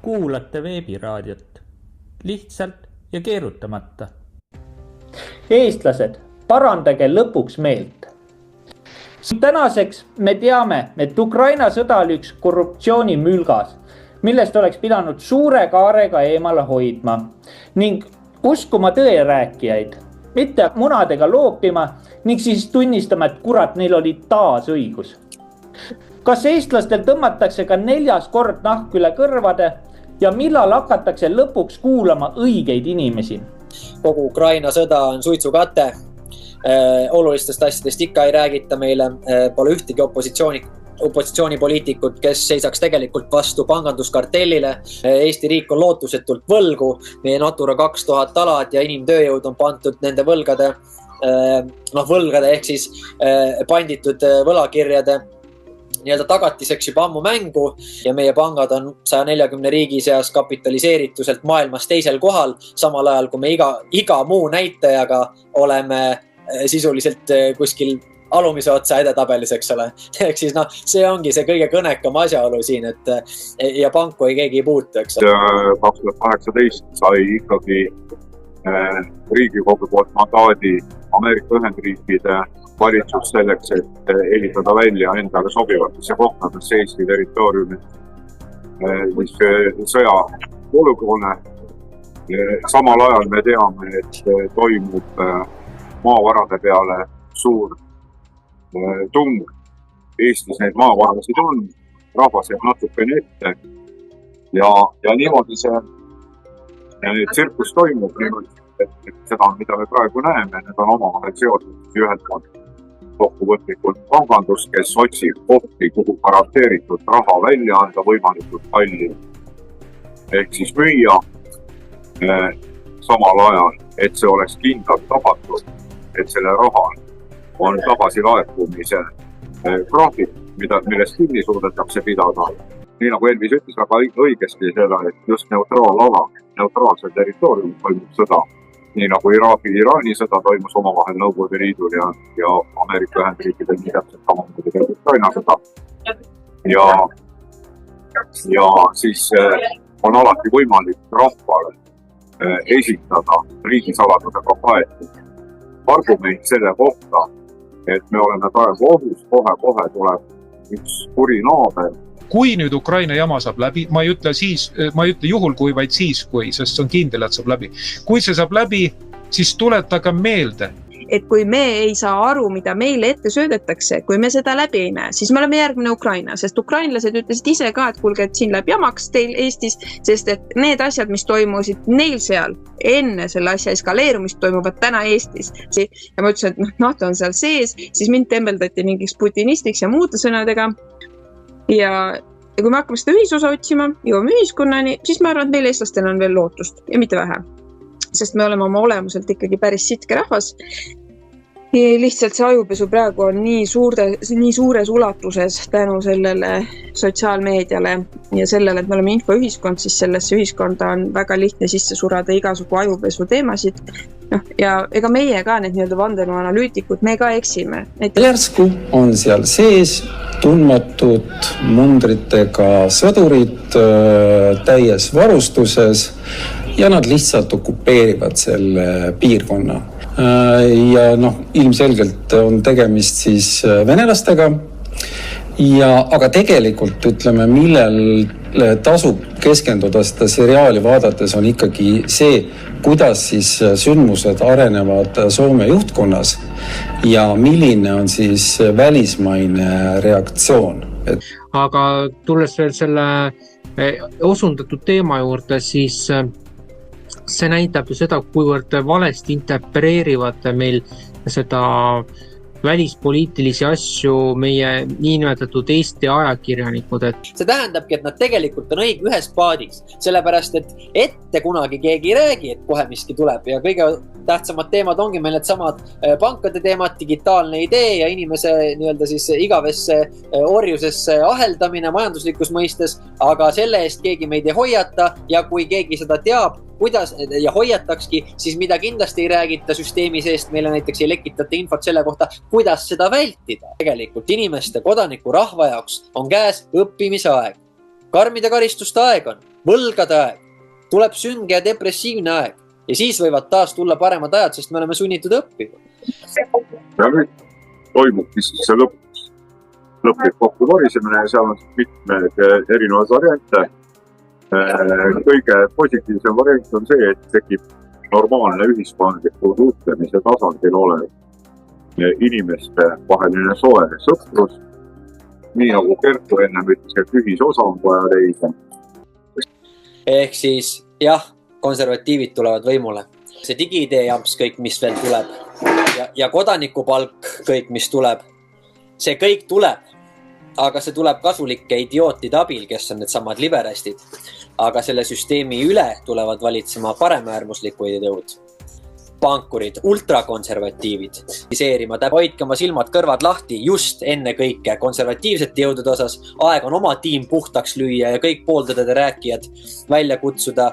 kuulate veebiraadiot lihtsalt ja keerutamata. Eestlased, parandage lõpuks meelt. Tänaseks me teame, et Ukraina sõda oli üks korruptsioonimülgas, millest oleks pidanud suure kaarega eemale hoidma ning uskuma tõerääkijaid, mitte munadega loopima ning siis tunnistama, et kurat, neil oli taas õigus. Kas eestlastel tõmmatakse ka 4. kord nahk üle kõrvade ja millal hakatakse lõpuks kuulama õigeid inimesi? Kogu Ukraina sõda on suitsukate. Olulistest asjadest ikka ei räägita meile. Pole ühtegi opositsioonipoliitikut, kes seisaks tegelikult vastu panganduskartellile. Eesti riik on lootusetult võlgu. Meie Natura 2000 alad ja inimtööjõud on pandud nende võlgade ehk siis panditud võlakirjade tagatiseks juba ammu mängu ja meie pangad on 140 riigi seas kapitaliseerituselt maailmas teisel kohal, samal ajal kui me iga muu näitajaga oleme sisuliselt kuskil alumise otsa edetabelis, eks ole. Ehk siis see ongi see kõige kõnekam asjaolu siin, et ja panku keegi ei puutu, eks ole. 2018 sai ikkagi Riigikogu poolt mandaadi Ameerika Ühendriikide valitsus selleks, et ehitada välja endale sobivatesse kohtadesse Eesti territooriumi sõja olukorne. Samal ajal me teame, et toimub maavarade peale suur tung. Eestis neid maavarasid on, rahvas jääb natukene ette ja niimoodi see tsirkus toimub niimoodi, et seda, mida me praegu näeme, need on omavahel seotud ühelt poolt kokkuvõtlikult pangandus, kes otsib kohti, kuhu garanteeritud raha välja anda võimalikult palju ehk siis müüa samal ajal, et see oleks kindlalt tabatud, et selle rahal on tagasilaekumise graafik, millest kinni suudetakse pidada. Nii nagu Elvis ütles väga õigesti seda, et just neutraalala, neutraalsel territooriumil toimub sõda. Nii nagu Iraagi-Iraani sõda toimus omavahel Nõukogude Liidul ja Ameerika Ühendriikidel nii täpselt samamoodi Ukraina sõda. Ja siis on alati võimalik rahvale esitada riigisaladusega kaetud argument selle kohta, et me oleme praegu ohus, kohe tuleb üks kuri naaber. Kui nüüd Ukraina jama saab läbi, ma ei ütle juhul kui, vaid siis kui, sest see on kindel, et saab läbi. Kui see saab läbi, siis tuletage meelde. Et kui me ei saa aru, mida meile ette söödetakse, kui me seda läbi ei näe, siis me oleme järgmine Ukraina, sest ukrainlased ütlesid ise ka, et kuulge, et siin läheb jamaks teil Eestis, sest et need asjad, mis toimusid neil seal enne selle asja eskaleerumist, toimuvad täna Eestis. Ja ma ütlesin, et NATO on seal sees, siis mind tembeldati mingiks putinistiks ja muude sõnadega. Ja kui me hakkame seda ühisosa otsima, jõuame ühiskonnani, siis ma arvan, et meil eestlastel on veel lootust ja mitte vähe. Sest me oleme oma olemuselt ikkagi päris sitke rahvas. Lihtsalt see ajupesu praegu on nii suures ulatuses tänu sellele sotsiaalmeediale ja sellele, et me oleme infoühiskond, siis sellesse ühiskonda on väga lihtne sisse surada igasugu ajupesu teemasid. Ja ega meie ka need nii-öelda vandenõu analüütikud, me ka eksime. Järsku on seal sees tundmatud mundritega sõdurid täies varustuses ja nad lihtsalt okupeerivad selle piirkonna. Ja ilmselgelt on tegemist siis venelastega. Aga tegelikult ütleme, millel tasub keskenduda seda seriaali vaadates on ikkagi see, kuidas siis sündmused arenevad Soome juhtkonnas ja milline on siis välismaine reaktsioon. Aga tulles veel selle osundatud teema juurde, siis see näitab ju seda, kuivõrd valesti interpreerivad meil seda välispoliitilisi asju meie niinimetatud Eesti ajakirjanikud. See tähendabki, et nad tegelikult on õige ühes paadis, sellepärast, et ette kunagi keegi räägi, et kohe miski tuleb ja kõige tähtsamad teemad ongi meil need samad pankade teemad, digitaalne idee ja inimese nii-öelda siis igavesse orjusesse aheldamine majanduslikus mõistes, aga selle eest keegi meid ei hoiata ja kui keegi seda teab, kuidas ja hoiatakski, siis mida kindlasti ei räägita süsteemi seest, meile näiteks ei lekitata infot selle kohta, kuidas seda vältida. Tegelikult inimeste, kodaniku, rahva jaoks on käes õppimise aeg. Karmide karistuste aeg on. võlgade aeg, tuleb sünge ja depressiivne aeg ja siis võivad taas tulla paremad ajad, sest me oleme sunnitud õppima. Ja nüüd toimubki siis see lõplik kokkuvarisemine ja seal on mitmed erinevad variante. Kõige positiivsem variant on see, et tekib normaalne ühiskondliku suhtlemise tasandil olev inimeste vaheline soe sõprus. Nii nagu Kertu ennem ütles, et ühisosa on vaja leida. Ehk siis jah, konservatiivid tulevad võimule. See digiidee jamps kõik, mis veel tuleb ja kodanikupalk kõik, mis tuleb, see kõik tuleb. Aga see tuleb kasulike idiootide abil, kes on need samad liberastid. Aga selle süsteemi üle tulevad valitsema paremäärmuslikud jõud. Pankurid, ultrakonservatiivid, hoidke oma silmad kõrvad lahti just enne kõike konservatiivsete jõudude osas. Aeg on oma tiim puhtaks lüüa ja kõik pooltõdede rääkijad välja kutsuda.